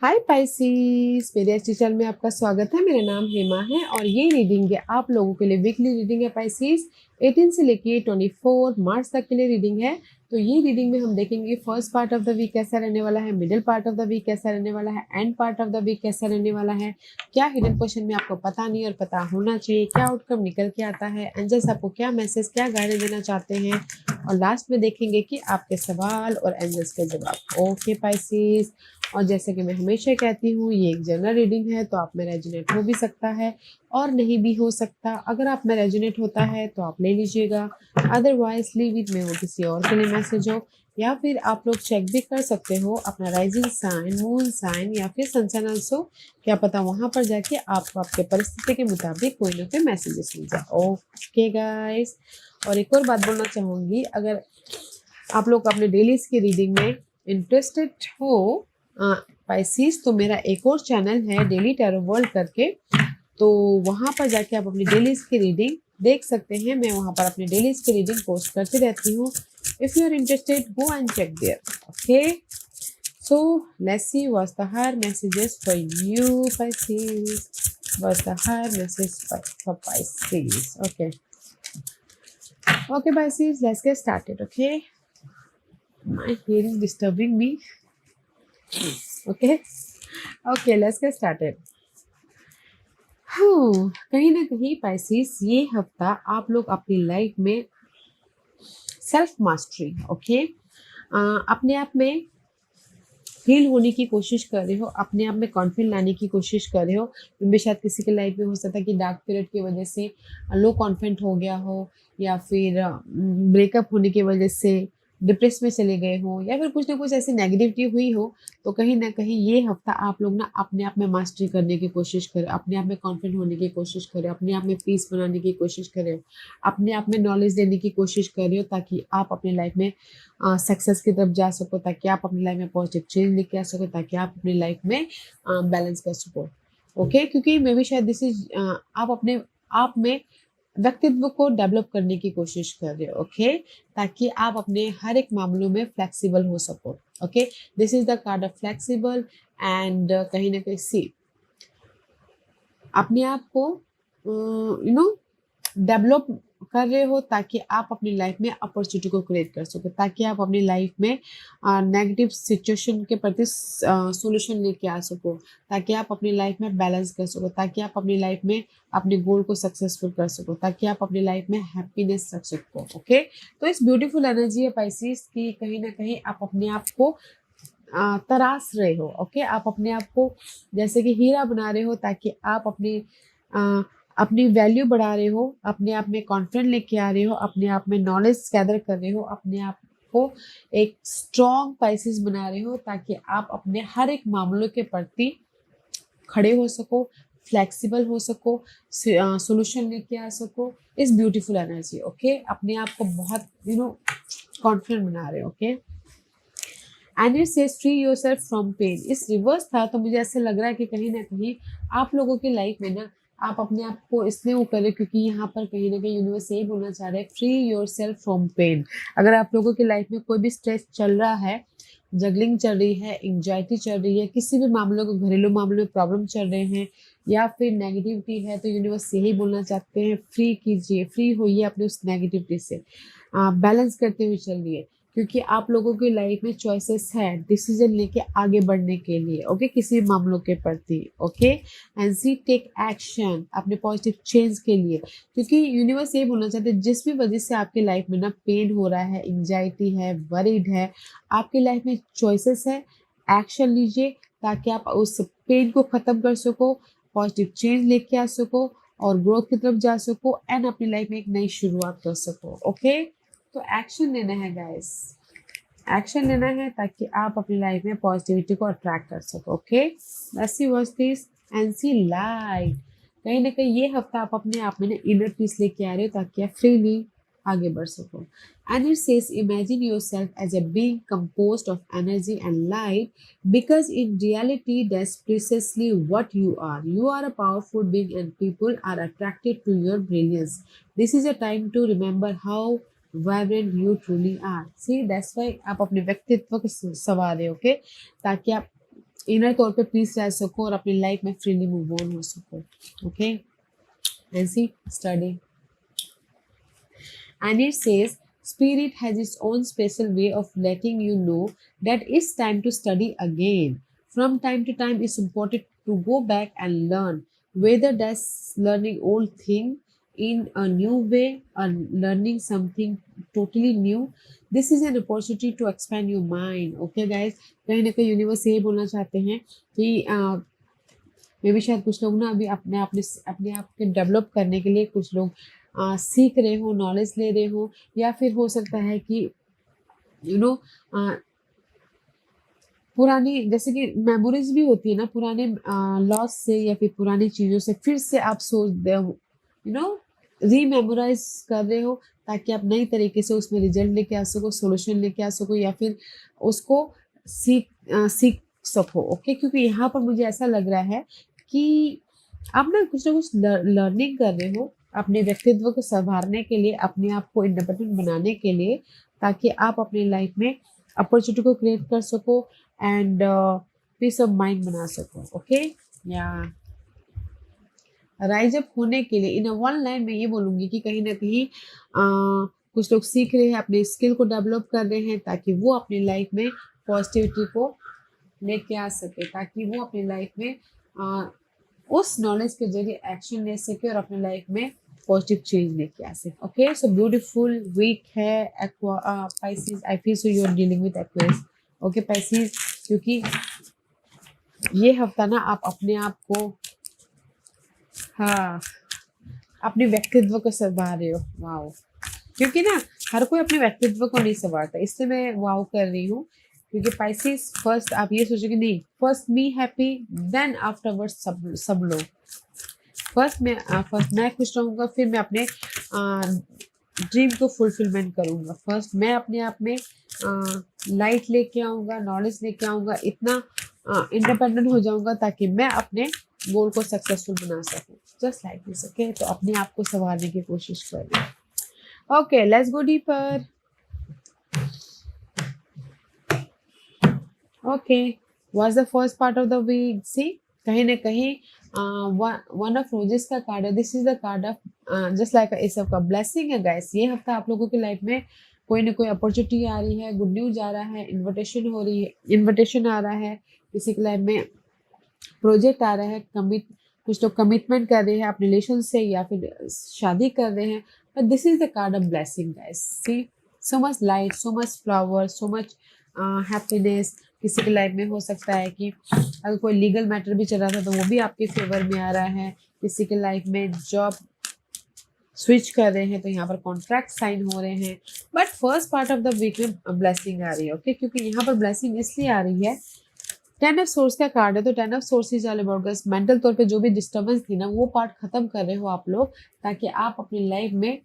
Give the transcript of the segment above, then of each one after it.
हाय Pisces, मेरे अच्छे channel में आपका स्वागत है। मेरा नाम हेमा है और ये रीडिंग है आप लोगों के लिए। वीकली रीडिंग है पाइसिस। 18 से लेके 24 मार्च तक के लिए रीडिंग है। तो ये रीडिंग में हम देखेंगे first part of the week कैसा रहने वाला है, middle part of the week कैसा रहने वाला है, end part of the week कैसा रहने वाला है। क्या हिडन क्वेश्चन में आपको पता नहीं और पता होना चाहिए, क्या आउटकम निकल के आता है, एंजल्स आपको क्या मैसेज, क्या गाइडेंस देना चाहते हैं, और लास्ट में देखेंगे कि आपके सवाल और एंजल्स के जवाब। ओके पाइसिस, और जैसे कि मैं हमेशा कहती हूँ ये एक जनरल रीडिंग है, तो आप में रेजोनेट हो भी सकता है और नहीं भी हो सकता। अगर आप में रेजोनेट होता है तो आप ले लीजिएगा, अदरवाइज लीव इट में वो किसी और के लिए मैसेज हो। या फिर आप लोग चेक भी कर सकते हो अपना राइजिंग साइन, मून साइन या फिर सन साइन ऑल्सो। क्या पता वहां पर जाके आपको आपके परिस्थिति के मुताबिक कोई ना कोई मैसेजेस मिल जाए। ओके गाइस, और एक और बात बोलना चाहूंगी, अगर आप लोग अपने डेलीज की रीडिंग में इंटरेस्टेड हो पाइसिस, तो मेरा एक और चैनल है डेली टैरो वर्ल्ड करके, तो वहां पर जाके आप अपनी डेलीज की रीडिंग देख सकते हैं। मैं वहां पर अपनी डेलीज की रीडिंग पोस्ट करती रहती हूँ। If you are interested go and check there. Okay, so let's see what's the hard messages for you Pisces. What's the hard message for Pisces? Okay Pisces, let's get started. Okay, my hearing disturbing me. Okay, let's get started. कहीं ना कहीं Pisces, ये हफ्ता आप लोग अपनी life में self mastery, अपने आप में हील होने की कोशिश कर रहे हो, अपने आप में कॉन्फिडेंस लाने की कोशिश कर रहे हो। क्योंकि शायद किसी के लाइफ में हो सकता है कि डार्क पीरियड की वजह से लो कॉन्फिडेंट हो गया हो, या फिर ब्रेकअप होने की वजह से डिप्रेस में चले गए हो, या फिर कुछ ना कुछ ऐसी नेगेटिविटी हुई हो। तो कहीं ना कहीं ये हफ्ता आप लोग ना अपने आप में मास्टरी करने की कोशिश करें, अपने आप में कॉन्फिडेंट होने की कोशिश करें, अपने आप में पीस बनाने की कोशिश करें, अपने आप में नॉलेज देने की कोशिश कर रहे हो, ताकि आप अपनी लाइफ में सक्सेस की तरफ जा सको, ताकि आप अपनी लाइफ में पॉजिटिव चेंज लेके आ सको, ताकि आप अपनी लाइफ में बैलेंस कर सको। ओके, क्योंकि मे बी शायद दिस इज आप अपने आप में व्यक्तित्व को डेवलप करने की कोशिश कर रहे हो। ओके, ताकि आप अपने हर एक मामलों में फ्लेक्सिबल हो सको। Okay, this is the card of flexible. And कहीं ना कहीं सी अपने आप को डेवलप कर रहे हो, ताकि आप अपनी लाइफ में अपॉर्चुनिटी को क्रिएट कर सको, ताकि आप अपनी लाइफ में नेगेटिव सिचुएशन के प्रति सॉल्यूशन लेके आ सको, ताकि आप अपनी लाइफ में बैलेंस कर सको, ताकि आप अपनी लाइफ में अपने गोल को सक्सेसफुल कर सको, ताकि आप अपनी लाइफ में हैप्पीनेस रख सको। ओके, तो इस ब्यूटीफुल एनर्जी है पाइसिस की, कहीं ना कहीं आप अपने आप को तराश रहे हो। ओके, आप अपने आप को जैसे कि हीरा बना रहे हो, ताकि आप अपनी वैल्यू बढ़ा रहे हो, अपने आप में कॉन्फिडेंट लेके आ रहे हो, अपने आप में नॉलेज गैदर कर रहे हो, अपने आप को एक स्ट्रॉन्ग पाइसिस बना रहे हो, ताकि आप अपने हर एक मामलों के प्रति खड़े हो सको, फ्लेक्सिबल हो सको, सोल्यूशन लेके आ सको। इस ब्यूटीफुल एनर्जी। ओके, अपने आप को बहुत कॉन्फिडेंट बना रहे हो। Okay, and it says free yourself from pain. इस रिवर्स था, तो मुझे ऐसे लग रहा है कि कहीं ना कहीं आप लोगों की लाइफ में ना आप अपने आप को इसलिए वो करें, क्योंकि यहाँ पर कहीं ना कहीं यूनिवर्स यही बोलना चाह रहा है, फ्री योरसेल्फ फ्रॉम पेन। अगर आप लोगों की लाइफ में कोई भी स्ट्रेस चल रहा है, जगलिंग चल रही है, एंग्जाइटी चल रही है, किसी भी मामलों को, घरेलू मामलों में प्रॉब्लम चल रहे हैं, या फिर नेगेटिविटी है, तो यूनिवर्स यही बोलना चाहते हैं, फ्री कीजिए, फ्री होइए अपने उस नेगेटिविटी से, बैलेंस करते हुए चलिए। क्योंकि आप लोगों की लाइफ में चॉइसेस है डिसीजन लेके आगे बढ़ने के लिए। ओके, किसी मामलों के प्रति। Okay, and see take action अपने पॉजिटिव चेंज के लिए, क्योंकि यूनिवर्स ये बोलना चाहते हैं, जिस भी वजह से आपकी लाइफ में ना पेन हो रहा है, एंग्जाइटी है, वरीड है, आपकी लाइफ में चॉइसेस है, एक्शन लीजिए, ताकि आप उस पेन को खत्म कर सको, पॉजिटिव चेंज लेके आ सको, और ग्रोथ की तरफ जा सको, एंड अपनी लाइफ में एक नई शुरुआत कर सको। ओके, तो एक्शन लेना है गाइस, एक्शन लेना है, ताकि आप अपनी लाइफ में पॉजिटिविटी को अट्रैक्ट कर सको। Okay, let's see what's this and see light. कहीं ना कहीं ये हफ्ता आप अपने आप में ना इनर पीस लेके आ रहे हो, ताकि आप फ्रीली आगे बढ़ सको। And it says imagine yourself as a being composed of energy and light, because in reality that's precisely what you are. You are a powerful being and people are attracted to your brilliance. This is a time to remember how vibrant you truly are. See that's why आप अपने व्यक्तित्व को संवार रहे हो। Okay, ताकि आप inner तौर पे पीस रह सको और अपनी लाइफ में फ्रीली मूव ऑन हो सको. ओके, ऐसी study. And it says spirit has its own special way of letting you know that it's time to study again. From time to time it's important to go back and learn, whether that's learning old thing in a new way or learning something totally new. This is an opportunity to expand your mind. Okay guys, कहीं ना कहीं universe यही बोलना चाहते हैं कि मे भी शायद कुछ लोग ना अभी अपने आप के डेवलप करने के लिए कुछ लोग सीख रहे हो, नॉलेज ले रहे हो, या फिर हो सकता है कि यू नो पुरानी जैसे कि मेमोरीज भी होती है ना, पुराने लॉस से या फिर पुरानी चीज़ों से फिर से आप सोच रहे हो, रीमेमोराइज कर रहे हो, ताकि आप नई तरीके से उसमें रिजल्ट लेके आ सको, सॉल्यूशन लेके आ सको, या फिर उसको सीख सको. ओके, क्योंकि यहाँ पर मुझे ऐसा लग रहा है कि आप ना कुछ लर्निंग कर रहे हो अपने व्यक्तित्व को संवारने के लिए, अपने आप को इंडिपेंडेंट बनाने के लिए, ताकि आप अपनी लाइफ में अपॉर्चुनिटी को क्रिएट कर सको एंड पीस ऑफ माइंड बना सको. ओके, या राइज अप होने के लिए इन वन लाइन में ये बोलूँगी कि कहीं ना कहीं कुछ लोग सीख रहे हैं, अपने स्किल को डेवलप कर रहे हैं, ताकि वो अपनी लाइफ में पॉजिटिविटी को लेके आ सके, ताकि वो अपनी लाइफ में उस नॉलेज के जरिए एक्शन ले सके और अपने लाइफ में पॉजिटिव चेंज लेके आ सके. ओके, सो ब्यूटीफुल वीक है Pisces. I feel so you are dealing with Aquarius. Okay Pisces, क्योंकि ये हफ्ता ना आप अपने आप को, हाँ, अपने व्यक्तित्व को संवार रहे हो. वाओ, क्योंकि ना हर कोई अपने व्यक्तित्व को नहीं संवारता, इसलिए मैं वाओ कर रही हूँ. क्योंकि पाइसेस फर्स्ट आप ये सोचोगे नहीं, first me happy then afterwards सब लोग. फर्स्ट मैं खुश रहूँगा, फिर मैं अपने ड्रीम को फुलफिलमेंट करूँगा. फर्स्ट मैं अपने आप में लाइट लेके आऊँगा, नॉलेज लेके आऊँगा, इतना इंडिपेंडेंट हो जाऊँगा ताकि मैं अपने गोल को सक्सेसफुल बना सकूँ. Just like this. ओके, तो अपने आप को संवारने की कोशिश करिए. Okay, let's go deeper. Okay, what's the first part of the week? See, कहीं ना कहीं वन ऑफ रोजेस का कार्ड है. This is the card of just like इस सबका ब्लेसिंग है गाइस. ये हफ्ता आप लोगों की लाइफ में कोई ना कोई अपॉर्चुनिटी आ रही है, गुड न्यूज आ रहा है, इन्विटेशन हो रही है, इन्विटेशन आ रहा है, किसी की लाइफ में प्रोजेक्ट आ रहा है, कुछ लोग कमिटमेंट कर रहे हैं अपने रिलेशन से या फिर शादी कर रहे हैं. But this is the card of blessing guys. See, so much light, so much flower, so much happiness. किसी की लाइफ में हो सकता है कि अगर कोई लीगल मैटर भी चल रहा था तो वो भी आपके फेवर में आ रहा है. किसी के लाइफ में जॉब स्विच कर रहे हैं तो यहाँ पर कॉन्ट्रैक्ट साइन हो रहे हैं. But first part of the week में ब्लेसिंग आ रही है. ओके, क्योंकि यहाँ पर ब्लेसिंग इसलिए आ रही है, 10 ऑफ सोर्स का कार्ड है, तो 10 of source is all about guys mental तौर पे जो भी डिस्टर्बेंस थी ना, वो पार्ट खत्म कर रहे हो आप लोग, ताकि आप अपनी लाइफ में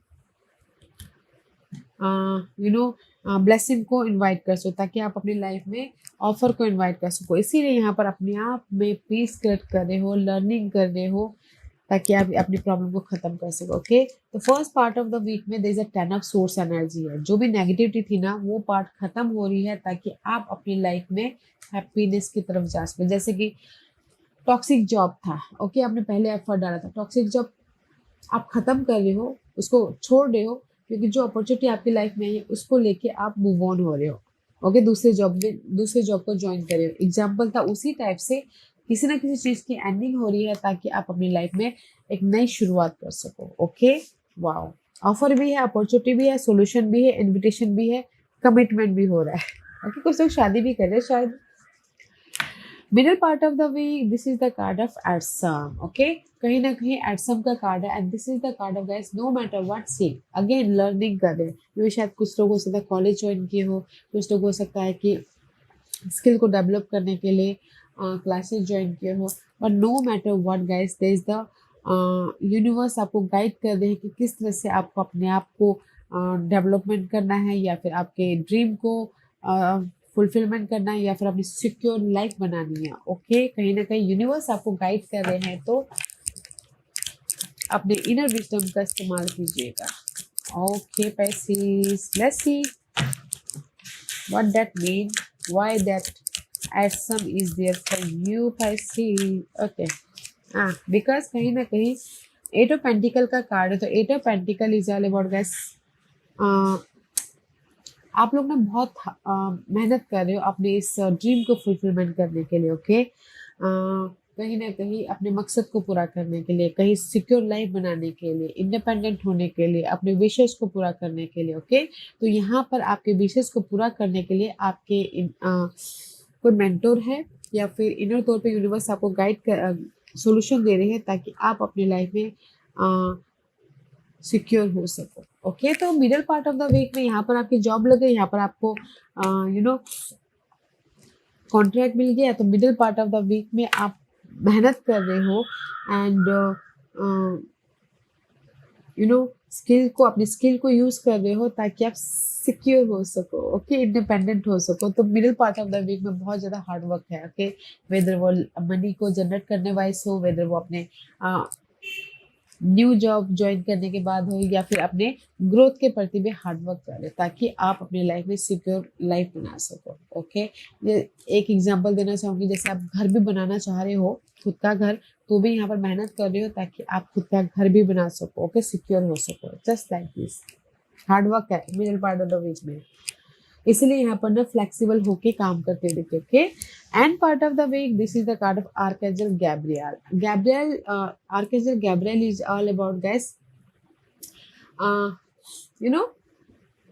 ब्लेसिंग को इनवाइट कर सको, ताकि आप अपनी लाइफ में ऑफर को इनवाइट कर सको. इसीलिए यहाँ पर अपने आप में पीस क्रिएट कर रहे हो, लर्निंग कर रहे हो, ताकि आप अपनी प्रॉब्लम को खत्म कर सको. ओके, तो first part of the week में there is a 10 of swords energy है. जो भी नेगेटिविटी थी ना, वो पार्ट खत्म हो रही है, ताकि आप अपनी लाइफ में हैप्पीनेस की तरफ जा सको. जैसे कि टॉक्सिक जॉब था, ओके, आपने पहले एफर्ट डाला था, टॉक्सिक जॉब आप खत्म कर रहे हो, उसको छोड़ रहे हो, क्योंकि जो अपॉर्चुनिटी आपकी लाइफ में है उसको लेके आप मूव ऑन हो रहे हो. ओके, दूसरे जॉब को ज्वाइन कर रहे हो. एग्जाम्पल था उसी टाइप से किसी ना किसी चीज़ की एंडिंग हो रही है, ताकि आप अपनी लाइफ में एक नई शुरुआत कर सको. ओके, वाओ, ऑफर भी है, अपॉर्चुनिटी भी है, सोल्यूशन भी है, इन्विटेशन भी है, कमिटमेंट भी हो रहा है. ओके, कुछ लोग शादी भी कर रहे हैं शायद. Middle part of the week, this is the card of एडसम. ओके, कहीं ना कहीं एडसम का कार्ड है, and this is the card of guys no matter what. See, again learning कर रहे हैं. ये शायद कुछ लोग हो सकता है कॉलेज ज्वाइन किए हो, कुछ लोग हो सकता है कि स्किल को डेवलप करने के लिए क्लासेस ज्वाइन किए हो. But no matter what guys, there is the universe आपको गाइड कर रहे हैं कि किस तरह से आपको अपने आप को डेवलपमेंट करना है, या फिर आपके ड्रीम को फुलफिलमेंट करना है, या फिर अपनी सिक्योर लाइफ बनानी है. ओके, कहीं ना कहीं यूनिवर्स आपको गाइड कर रहे हैं, तो अपने इनर विजडम का इस्तेमाल कीजिएगा. Okay Pisces, let's see what that mean, why that Awesome is there for you, Pisces. Okay. Because कहीं ना कहीं एट ऑफ पेंटिकल का कार्ड है, तो eight of pentacle is all about guys, आप लोग ना बहुत मेहनत कर रहे हो अपने इस ड्रीम को फुलफिलमेंट करने के लिए। ओके, कहीं ना कहीं अपने मकसद को पूरा करने के लिए, कहीं सिक्योर लाइफ बनाने के लिए, इंडिपेंडेंट होने के लिए, अपने विशेष को पूरा करने के लिए। ओके, तो यहाँ पर आपके विशेष को पूरा करने के लिए आपके कोई मेंटोर है या फिर इनर तौर पे यूनिवर्स आपको गाइड कर सॉल्यूशन दे रहे हैं ताकि आप अपनी लाइफ में सिक्योर हो सको। ओके, तो middle part of the week में यहाँ पर आपकी जॉब लगे, यहाँ पर आपको कॉन्ट्रैक्ट मिल गया, तो middle part of the week में आप मेहनत कर रहे हो एंड स्किल को, अपनी स्किल को यूज कर रहे हो ताकि आप सिक्योर हो सको। ओके, इंडिपेंडेंट हो सको। तो middle part of the week में बहुत ज्यादा हार्ड वर्क है। ओके, वेदर वो मनी को जनरेट करने वाइज हो, वेदर वो अपने न्यू जॉब ज्वाइन करने के बाद हो, या फिर अपने ग्रोथ के प्रति भी हार्ड वर्क करें ताकि आप अपनी लाइफ में सिक्योर लाइफ बना सको। ओके, ये एक एग्जांपल देना चाहूँगी, जैसे आप घर भी बनाना चाह रहे हो, खुद का घर, तो भी यहाँ पर मेहनत कर रहे हो ताकि आप खुद का घर भी बना सको। ओके, सिक्योर हो सको, just like this. Hard work है middle part of the week में, इसलिए यहाँ पर ना फ्लेक्सिबल होके काम करते देखिए। Okay, end part of the week, this is the card of Archangel Gabriel. Archangel Gabriel is all about guys,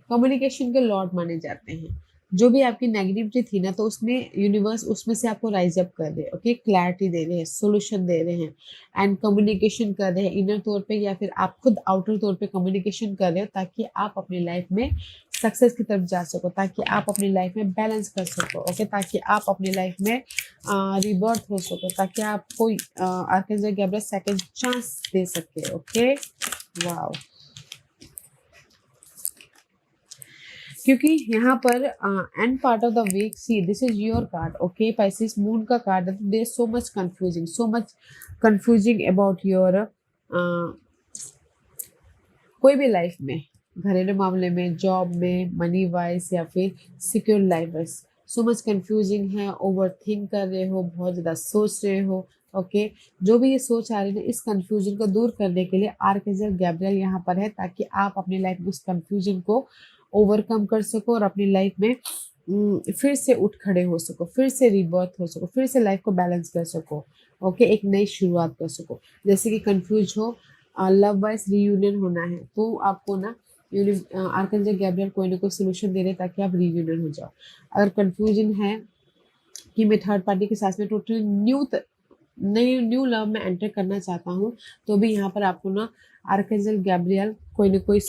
communication के लॉर्ड माने जाते हैं। जो भी आपकी नेगेटिविटी थी ना, तो उसमें यूनिवर्स उसमें से आपको राइज अप कर रहे हैं। ओके, क्लैरिटी दे रहे हैं, सोल्यूशन दे रहे हैं एंड कम्युनिकेशन कर रहे हैं इनर तौर पे, या फिर आप खुद आउटर तौर पे कम्युनिकेशन कर रहे हो ताकि आप अपनी लाइफ में सक्सेस की तरफ जा सको, ताकि आप अपनी लाइफ में बैलेंस कर सको। ओके, ताकि आप अपनी लाइफ में रिबर्थ हो सको, ताकि आपको आर्कएंजल गैब्रियल सेकंड चांस दे सके। ओके, वाओ, क्योंकि यहाँ पर end part of the week, see this is your card. Okay, Pisces moon का कार्ड है, there so much confusing about your कोई भी लाइफ में, घरेलू मामले में, जॉब में, मनी वाइज, या फिर सिक्योर लाइफ वाइज, सो मच कंफ्यूजिंग है, ओवर थिंक कर रहे हो, बहुत ज़्यादा सोच रहे हो। ओके, जो भी ये सोच आ रही है, इस कंफ्यूजन को दूर करने के लिए आर्कएंजल गैब्रियल यहाँ पर है ताकि आप अपनी लाइफ में उस कंफ्यूजन को ओवरकम कर सको और अपनी लाइफ में फिर से उठ खड़े हो सको, फिर से रिबर्थ हो सको, फिर से लाइफ को बैलेंस कर सको। ओके, एक नई शुरुआत कर सको। जैसे कि कंफ्यूज हो, लव वाइज रीयूनियन होना है, तो आपको ना आर्कएंजल गैब्रियल कोई ना कोई सोल्यूशन दे रहे हैं ताकि आप रीयूनियन हो जाओ। अगर कंफ्यूजन है कि मैं थर्ड पार्टी के साथ में टोटली न्यू लव में एंटर करना चाहता हूँ, तो भी यहाँ पर आपको ना आर्कएंजल गैब्रियल कोई ना कोई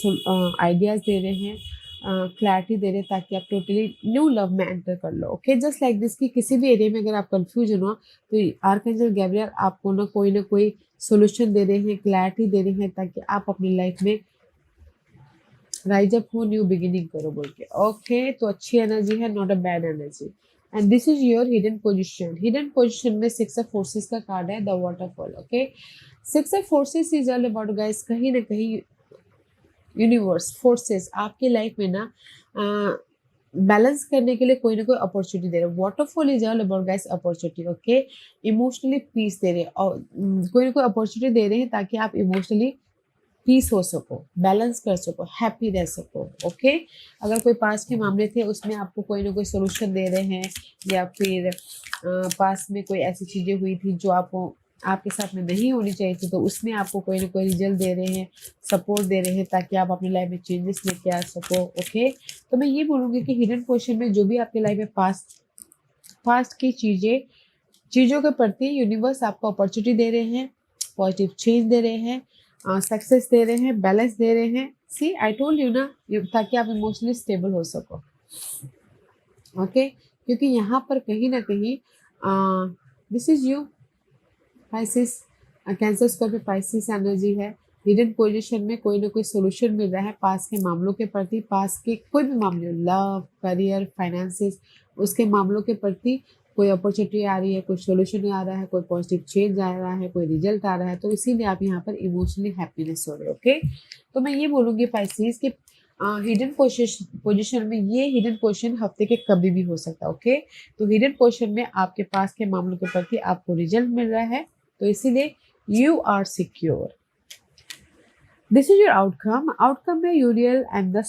आइडियाज दे रहे हैं, क्लैरिटी दे रहे हैं ताकि आप टोटली न्यू लव में एंटर कर लो। ओके, जस्ट लाइक दिस कि किसी भी एरिया में अगर आप कंफ्यूजन हो, तो आर्कएंजल गैब्रियल आपको ना कोई सोल्यूशन दे रहे हैं, क्लैरिटी दे रहे हैं ताकि आप अपनी लाइफ में राइज अप हो, न्यू बिगिनिंग करो बोल के। ओके, तो अच्छी एनर्जी है, not a bad energy. And this is your hidden position. Hidden position में सिक्स ऑफ फोर्सेस का कार्ड है, the waterfall. Okay, six of forces is all about guys, कहीं ना कहीं यूनिवर्स फोर्सेस आपकी लाइफ में ना बैलेंस करने के लिए कोई ना कोई अपॉर्चुनिटी दे रहे हैं। Waterfall is all about guys opportunity. Okay, emotionally peace दे रहे हैं और कोई ना कोई अपॉर्चुनिटी दे रहे हैं ताकि आप इमोशनली पीस हो सको, बैलेंस कर सको, हैप्पी रह सको। ओके, अगर कोई पास के मामले थे उसमें आपको कोई ना कोई सोल्यूशन दे रहे हैं, या फिर पास में कोई ऐसी चीज़ें हुई थी जो आपके साथ में नहीं होनी चाहिए थी, तो उसमें आपको कोई ना कोई रिजल्ट दे रहे हैं, सपोर्ट दे रहे हैं ताकि आप अपनी लाइफ में चेंजेस लेके आ सको। ओके, तो मैं ये बोलूँगी कि हिडन पोजीशन में जो भी आपकी लाइफ में पास्ट की चीज़ों के प्रति यूनिवर्स आपको अपॉर्चुनिटी दे रहे हैं, पॉजिटिव चेंज दे रहे हैं, सक्सेस दे रहे हैं, बैलेंस दे रहे हैं। सी आई टोल्ड यू ना, ताकि आप इमोशनली स्टेबल हो सको। ओके, क्योंकि यहाँ पर कहीं ना कहीं this is you Pisces, cancer Scorpio Pisces energy है। हिडन पोजीशन में कोई ना कोई सोल्यूशन मिल रहा है पास के मामलों के प्रति, पास के कोई भी मामले, लव, करियर, फाइनेंसिस, उसके मामलों के प्रति कोई अपॉर्चुनिटी आ रही है, कोई सोल्यूशन आ रहा है, कोई पॉजिटिव चेंज आ रहा है, कोई रिजल्ट आ रहा है, तो इसीलिए आप यहाँ पर इमोशनली हैप्पीनेस हो रहे हो। ओके, तो मैं ये बोलूँगी पाइसिस कि हिडन पोजीशन में, ये हिडन पोजीशन हफ्ते के कभी भी हो सकता है। ओके, तो हिडन पोजीशन में आपके पास के मामलों के प्रति आपको रिजल्ट मिल रहा है, तो इसीलिए you are secure. This is your outcome. Outcome में यूरियल एंड द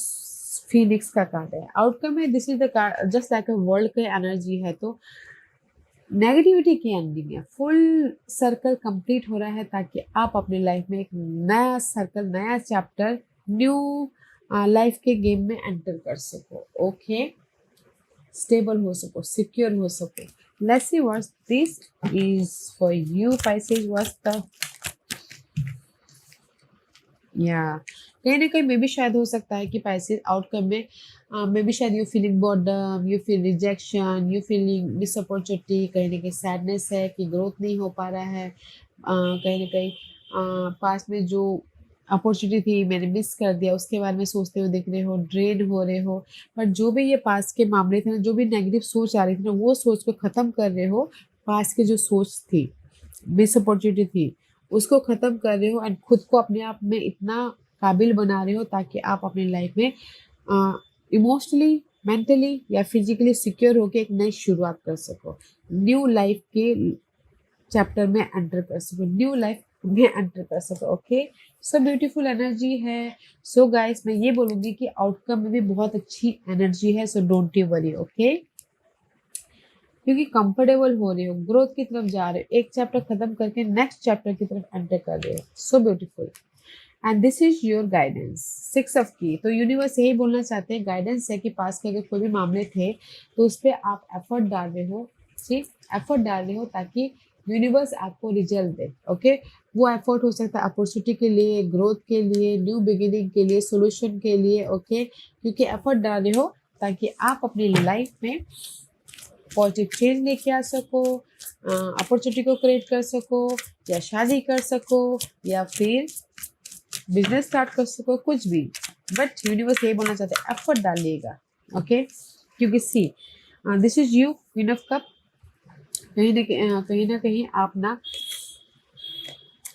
फिनिक्स का कार्ड है। आउटकम में this is the card just like a world की एनर्जी है, तो नेगेटिविटी की एंडिंग है, फुल सर्कल कंप्लीट हो रहा है ताकि आप अपनी लाइफ में एक नया सर्कल, नया चैप्टर, न्यू लाइफ के गेम में एंटर कर सको। ओके, स्टेबल हो सको, सिक्योर हो सको। Let's see what this is for you Pisces। What's the या कहीं ना कहीं मे भी शायद हो सकता है कि Pisces आउटकम में मे भी शायद you feeling boredom, you feel rejection, you feeling miss opportunity, कहीं ना कहीं सैडनेस है कि ग्रोथ नहीं हो पा रहा है, कहीं ना कहीं पास में जो अपॉर्चुनिटी थी मैंने मिस कर दिया, उसके बारे में सोचते हुए दिख रहे हो, ड्रेन हो रहे हो। बट जो भी ये पास के मामले थे ना, जो भी नेगेटिव सोच आ रही थी ना, वो सोच को ख़त्म कर रहे हो। पास की जो सोच थी, मिस अपॉर्चुनिटी थी, उसको ख़त्म कर रहे हो एंड खुद को अपने आप में इतना काबिल बना रहे हो ताकि आप अपनी लाइफ में इमोशनली, मेंटली या फिजिकली सिक्योर होकर एक नई शुरुआत कर सको, न्यू लाइफ के चैप्टर में एंटर कर सको, न्यू लाइफ में एंटर कर सको। ओके, सो ब्यूटीफुल एनर्जी है। सो गाइस, मैं ये बोलूँगी कि आउटकम में भी बहुत अच्छी एनर्जी है, so don't you worry. Okay, क्योंकि कंफर्टेबल हो रहे हो, ग्रोथ की तरफ जा रहे हो, एक चैप्टर खत्म करके नेक्स्ट चैप्टर की तरफ एंटर कर रहे हो। So beautiful and this is your guidance. 6 of की, तो यूनिवर्स यही बोलना चाहते हैं, गाइडेंस है कि पास के अगर कोई भी मामले थे तो उस पर आप एफर्ट डाल रहे हो, ठीक, एफर्ट डाल रहे हो ताकि यूनिवर्स आपको रिजल्ट दे। ओके, वो एफर्ट हो सकता है अपॉर्चुनिटी के लिए, ग्रोथ के लिए, न्यू बिगिनिंग के लिए, सोल्यूशन के लिए। ओके, क्योंकि एफर्ट डाल रहे हो ताकि आप अपनी लाइफ में पॉजिटिव चेंज लेके आ सको, अपॉर्चुनिटी को क्रिएट कर सको, या शादी कर सको, या फिर बिजनेस स्टार्ट कर सको, कुछ भी। बट यूनिवर्स यही बोलना चाहते हैं, एफर्ट डालिएगा। ओके, क्योंकि see this is you queen of cup. कहीं ना कहीं आप ना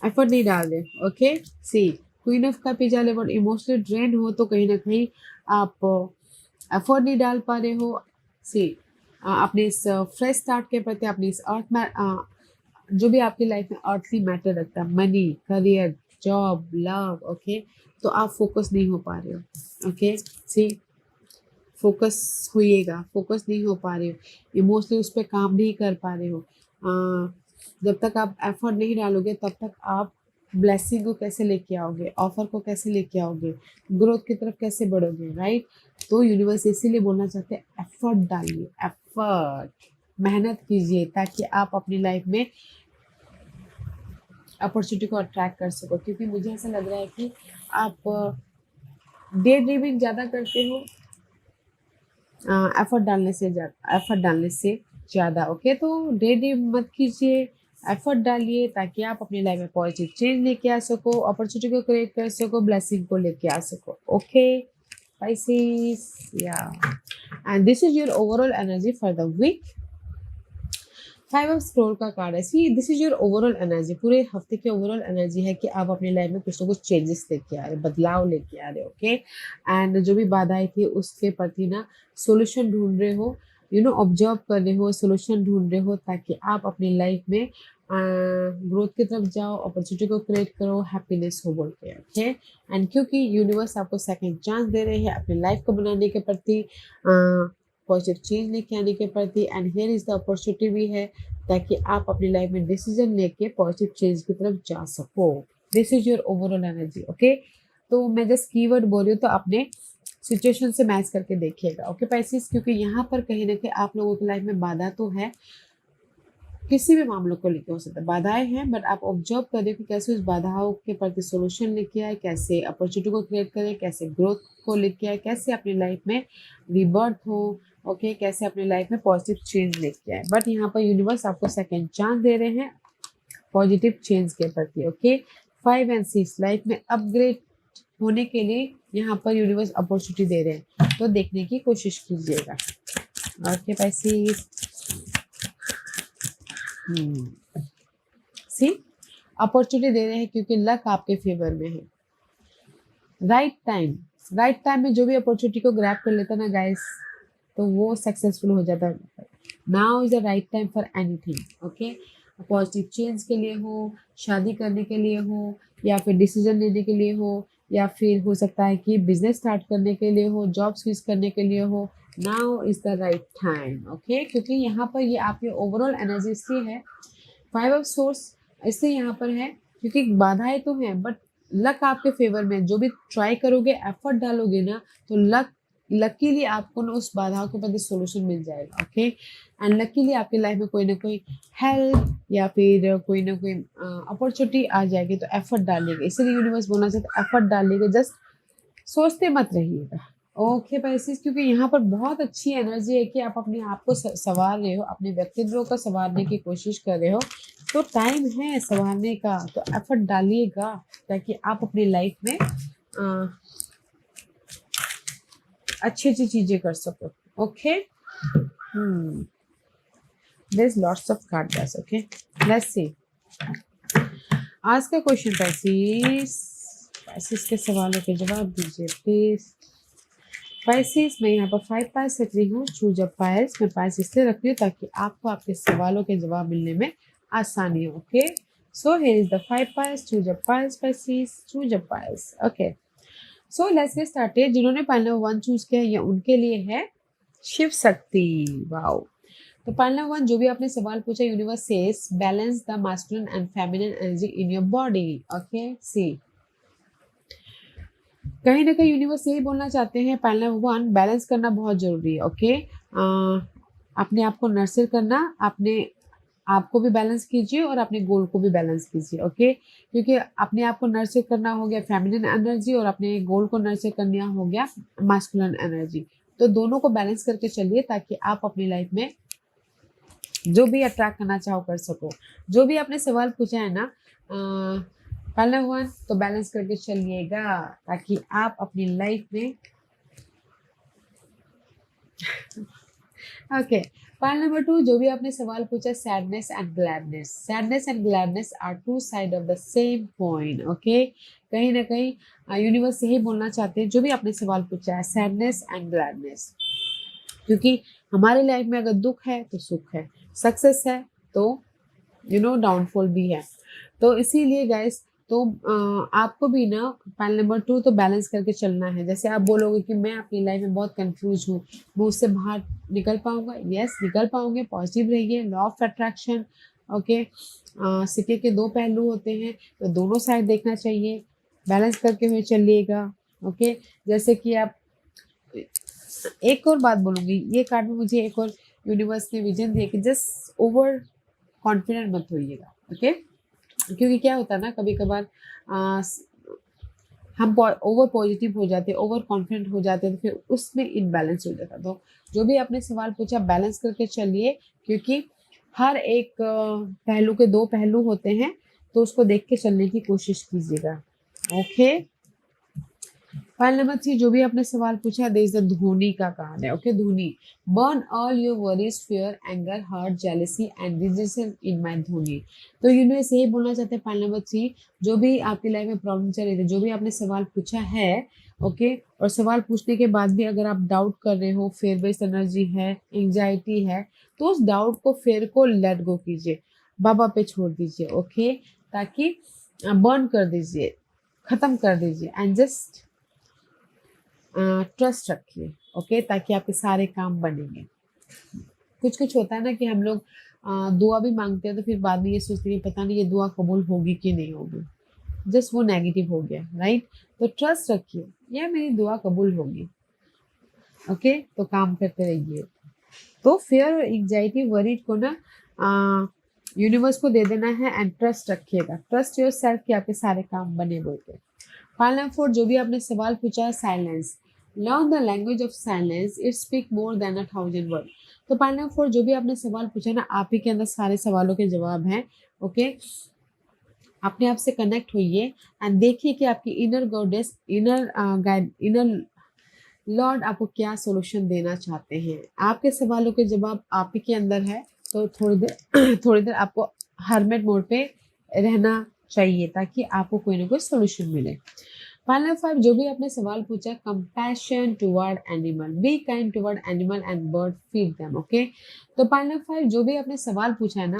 एफर्ट नहीं डाल रहे। Okay, see queen of cup is all about emotional drain हो, तो कहीं ना कहीं आप एफर्ट नहीं डाल पा रहे हो। सी अपने इस फ्रेश स्टार्ट के प्रति, अपनी इस अर्थ में जो भी आपकी लाइफ में अर्थली मैटर रखता है, money, career, job, love. Okay, तो आप फोकस नहीं हो पा रहे हो। ओके, सी फोकस होइएगा, फोकस नहीं हो पा रहे हो, इमोशनली उस पर काम नहीं कर पा रहे हो। जब तक आप एफर्ट नहीं डालोगे तब तक आप ब्लेसिंग को कैसे लेके आओगे, ऑफर को कैसे लेके आओगे, ग्रोथ की तरफ कैसे बढ़ोगे, राइट। तो यूनिवर्स इसीलिए बोलना चाहते हैं, एफर्ट डालिए, एफर्ट, मेहनत कीजिए ताकि आप अपनी लाइफ में अपॉर्चुनिटी को अट्रैक्ट कर सको। क्योंकि मुझे ऐसा लग रहा है कि आप डे ड्रीमिंग ज़्यादा करते हो एफर्ट डालने से ज़्यादा। ओके, तो डे ड्रीम मत कीजिए, एफर्ट डालिए ताकि आप अपनी लाइफ में पॉजिटिव चेंज लेके आ सको, अपॉर्चुनिटी को क्रिएट कर सको, ब्लेसिंग को लेके आ सको। Okay Pisces, yeah, and this is your overall energy for the week। 5 of scroll का कार्ड है। सी this is your overall energy, पूरे हफ्ते की ओवरऑल एनर्जी है कि आप अपनी लाइफ में कुछ ना कुछ चेंजेस लेके आ रहे, बदलाव लेके आ रहे। ओके, एंड जो भी बाधाएं थी उसके प्रति ना सोल्यूशन ढूंढ रहे हो, ऑब्जर्व कर रहे हो, सोल्यूशन ढूंढ रहे हो ताकि आप अपनी लाइफ में ग्रोथ की तरफ जाओ, अपॉर्चुनिटी को क्रिएट करो, हैप्पीनेस हो बोल के। ओके, एंड क्योंकि यूनिवर्स आपको सेकेंड चांस दे रहे हैं अपनी लाइफ को बनाने के प्रति, पॉजिटिव चेंज लेके आने के प्रति, and here is the opportunity भी है ताकि आप अपनी लाइफ में डिसीजन लेके पॉजिटिव चेंज की तरफ जा सको। This is your overall energy. Okay, तो मैं जस्ट कीवर्ड बोल रही हूँ, तो अपने सिचुएशन से मैच करके देखिएगा। ओके Pisces, क्योंकि यहाँ पर कहीं ना कहीं आप लोगों की लाइफ में बाधा तो है, किसी भी मामलों को लेकर हो सकता है बाधाएं हैं, बट आप ऑब्जर्व करें कि कैसे उस बाधाओं के प्रति सोल्यूशन लेके आए, कैसे अपॉर्चुनिटी को क्रिएट करें, कैसे ग्रोथ को लेके आए, कैसे अपनी लाइफ में रिबर्थ हो। ओके, कैसे अपनी लाइफ में पॉजिटिव चेंज लेके आए। बट यहाँ पर यूनिवर्स आपको सेकेंड चांस दे रहे हैं पॉजिटिव चेंज के प्रति। ओके, 5 and 6 लाइफ में अपग्रेड होने के लिए यहाँ पर यूनिवर्स अपॉर्चुनिटी दे रहे हैं, तो देखने की कोशिश कीजिएगा। ओके Pisces, सी अपॉर्चुनिटी दे रहे हैं क्योंकि लक आपके फेवर में है। राइट टाइम, राइट टाइम में जो भी अपॉर्चुनिटी को ग्रैब कर लेता है ना गाइस, तो वो सक्सेसफुल हो जाता है। Now is the right time for anything, okay. Positive change के लिए हो, शादी करने के लिए हो, या फिर डिसीजन लेने के लिए हो, या फिर हो सकता है कि बिजनेस स्टार्ट करने के लिए हो, जॉब स्विच करने के लिए हो। Now is the right time, okay. क्योंकि यहाँ पर ये आपकी ओवरऑल एनर्जी इसलिए है, 5 ऑफ सोर्स इसलिए यहाँ पर है क्योंकि बाधाएं तो हैं, बट लक आपके फेवर में। जो भी ट्राई करोगे, एफर्ट डालोगे ना, तो लकीली आपको ना उस बाधाओं के प्रति सोल्यूशन मिल जाएगा, ओके। एंड लकीली आपकी लाइफ में कोई ना कोई हेल्प या फिर कोई ना कोई अपॉर्चुनिटी आ जाएगी, तो एफर्ट डालिएगा। इसीलिए यूनिवर्स बोलना चाहता है एफर्ट डालिएगा, जस्ट सोचते मत रहिएगा, ओके पैसिस। क्योंकि यहाँ पर बहुत अच्छी एनर्जी है कि आप अपने आप को संवार रहे हो, अपने व्यक्तित्व को संवारने की कोशिश कर रहे हो, तो टाइम है संवारने का, तो एफर्ट डालिएगा ताकि आप अपनी लाइफ में अच्छी अच्छी चीजें कर सको, okay. there's lots of card guys, okay, let's see। आज का क्वेश्चन पैसिस, पैसिस के सवालों के जवाब दीजिए प्लीज। पैसिस, मैं यहाँ पर 5 पाइल्स रख रही हूँ, चूज अ पाइल्स। मैं पाइल्स इसलिए रख रही हूँ ताकि आपको आपके सवालों के जवाब मिलने में आसानी हो, okay. So here is the 5 piles, choose a piles Pisces, choose a piles, okay. So let's get started. जिन्होंने पाइल नंबर 1 चूज किया, ये उनके लिए है शिव शक्ति, वाओ। तो पाइल नंबर 1, जो भी आपने सवाल पूछा, universe says balance the masculine and feminine energy in your body, okay. See, कहीं ना कहीं यूनिवर्स यही बोलना चाहते हैं, पाइल नंबर 1, बैलेंस करना बहुत जरूरी है, ओके। अपने आप को नर्चर करना, अपने आपको भी बैलेंस कीजिए और अपने गोल को भी बैलेंस कीजिए, ओके। क्योंकि अपने आप को नर्चर करना हो गया फेमिनिन एनर्जी, और अपने गोल को नर्चर करना हो गया मास्कुलिन एनर्जी। तो दोनों को बैलेंस करके चलिए ताकि आप अपनी लाइफ में जो भी अट्रैक्ट करना चाहो कर सको। जो भी आपने सवाल पूछा है ना पहला 1, तो बैलेंस करके चलिएगा ताकि आप अपनी लाइफ में ओके। पॉइंट नंबर 2, जो भी आपने सवाल पूछा, sadness and gladness. Sadness and gladness are two side of the same coin, okay. कहीं ना कहीं यूनिवर्स यही बोलना चाहते हैं, जो भी आपने सवाल पूछा है, सैडनेस एंड ग्लैडनेस। क्योंकि हमारी लाइफ में अगर दुख है तो सुख है, सक्सेस है तो डाउनफॉल भी है। तो इसीलिए गाइस, तो आपको भी ना पॉइंट नंबर 2 तो बैलेंस करके चलना है। जैसे आप बोलोगे कि मैं अपनी लाइफ में बहुत कंफ्यूज हूँ, मैं उससे बाहर निकल पाऊंगा, यस निकल पाओगे। पॉजिटिव रहिए, लॉ ऑफ अट्रैक्शन, ओके। सिक्के के 2 पहलू होते हैं, तो दोनों साइड देखना चाहिए, बैलेंस करके हुए चलिएगा, ओके। जैसे कि आप, एक और बात बोलूंगी, ये कार्ड में मुझे एक और यूनिवर्स ने विजन दिया कि जस्ट ओवर कॉन्फिडेंट मत होइएगा, ओके। क्योंकि क्या होता है ना, कभी कभार हम ओवर पॉजिटिव हो जाते हैं, ओवर कॉन्फिडेंट हो जाते हैं, तो फिर उसमें इनबैलेंस हो जाता है। तो जो भी आपने सवाल पूछा, बैलेंस करके चलिए, क्योंकि हर एक पहलू के 2 पहलू होते हैं, तो उसको देख के चलने की कोशिश कीजिएगा, ओके। फाइल नंबर 3, जो भी आपने सवाल पूछा, देयर इज द धोनी का कार्ड है, ओके। धोनी, burn all your worries, fear, anger, hurt, jealousy and rejection in my धोनी। तो यूनिवर्स यही बोलना चाहते हैं, फाइल नंबर 3, जो भी आपकी लाइफ में प्रॉब्लम चल रही है, जो भी आपने सवाल पूछा है, ओके। और सवाल पूछने के बाद भी अगर आप डाउट कर रहे हो, फेयर बेस्ड एनर्जी है, एंग्जाइटी है, तो उस डाउट को, फेयर को लेट गो कीजिए, बाबा पे छोड़ दीजिए, ओके। ताकि बर्न कर दीजिए, खत्म कर दीजिए, एंड जस्ट ट्रस्ट रखिए, ओके, ताकि आपके सारे काम बनेंगे। कुछ कुछ होता है ना कि हम लोग दुआ भी मांगते हैं, तो फिर बाद में ये सोचते हैं पता नहीं ये दुआ कबूल होगी कि नहीं होगी, जस्ट वो नेगेटिव हो गया, राइट। तो ट्रस्ट रखिए, या मेरी दुआ कबूल होगी, ओके। तो काम करते रहिए। तो फियर और एंग्जाइटी, वरीड को ना यूनिवर्स को दे देना है, एंड ट्रस्ट रखिएगा, ट्रस्ट योर सेल्फ कि आपके सारे काम बने बोलते। फाइल नंबर 4, जो भी आपने सवाल पूछा है, silence, learn the language of silence, it speak more than 1,000 word. तो फाइल नंबर 4, जो भी आपने सवाल पूछा ना, आप ही के अंदर सारे सवालों के जवाब हैं, ओके। अपने आप से कनेक्ट होइए एंड देखिए कि आपकी inner goddess, inner guide, inner Lord आपको क्या सॉल्यूशन देना चाहते हैं। आपके सवालों के जवाब आप ही के अंदर है, तो थोड़ी देर थोड़ी देर आपको हरमेट मोड पे रहना चाहिए ताकि आपको कोई ना कोई सॉल्यूशन मिले। पाइल 5 जो भी आपने सवाल पूछा, compassion toward animal, be kind toward animal and bird, feed them, okay. तो पाइल 5 जो भी आपने सवाल पूछा है ना,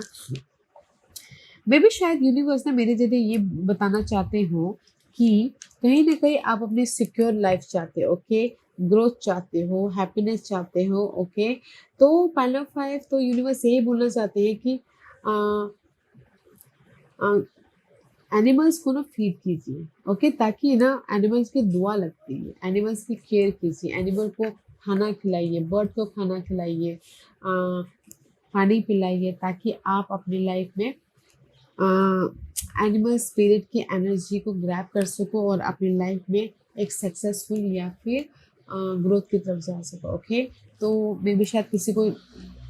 मे बी शायद यूनिवर्स ना मेरे जरिए ये बताना चाहते हो कि कहीं ना कहीं आप अपनी सिक्योर लाइफ चाहते हो, ओके, ग्रोथ चाहते हो, हैप्पीनेस चाहते हो, ओके। तो पाइल 5 तो यूनिवर्स यही बोलना चाहते हैं कि एनिमल्स को ना फीड कीजिए, ओके, ताकि ना एनिमल्स की दुआ लगती है, एनिमल्स की केयर कीजिए, एनिमल को खाना खिलाइए, बर्ड को खाना खिलाइए, पानी पिलाइए, ताकि आप अपनी लाइफ में एनिमल स्पिरिट की एनर्जी को ग्रैब कर सको और अपनी लाइफ में एक सक्सेसफुल या फिर ग्रोथ की तरफ जा सको, ओके। तो मे भी शायद किसी को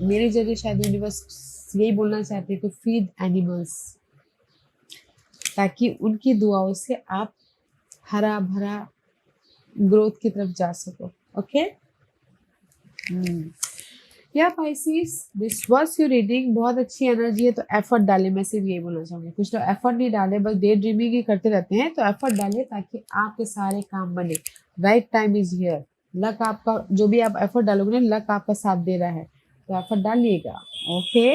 मेरे जरिए शायद यूनिवर्स यही बोलना चाहते हैं कि फीड एनिमल्स, ताकि उनकी दुआओं से आप हरा भरा ग्रोथ की तरफ जा सको, ओके। या Pisces, this was your reading, बहुत अच्छी एनर्जी है, तो एफर्ट डालें, मैं सिर्फ यही बोलना चाहूंगी। कुछ लोग एफर्ट नहीं डाले, बस डे ड्रीमिंग ही करते रहते हैं, तो एफर्ट डालें ताकि आपके सारे काम बने। Right time is here, luck आपका, जो भी आप एफर्ट डालोगे ना, लक आपका साथ दे रहा है, तो एफर्ट डालिएगा, ओके।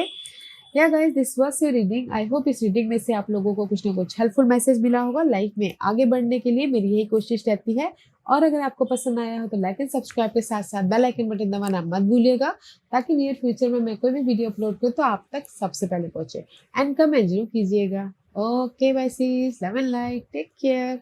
या guys, this was your reading, I hope इस रीडिंग में से आप लोगों को कुछ ना कुछ हेल्पफुल मैसेज मिला होगा। लाइफ में आगे बढ़ने के लिए मेरी यही कोशिश रहती है, और अगर आपको पसंद आया हो तो लाइक एंड सब्सक्राइब के साथ साथ बेल आइकन बटन दबाना मत भूलिएगा, ताकि नियर फ्यूचर में मैं कोई भी वीडियो अपलोड करूँ तो आप तक सबसे पहले पहुंचे। एंड कमेंट जरूर कीजिएगा। Okay bye, sees, love and light, take care.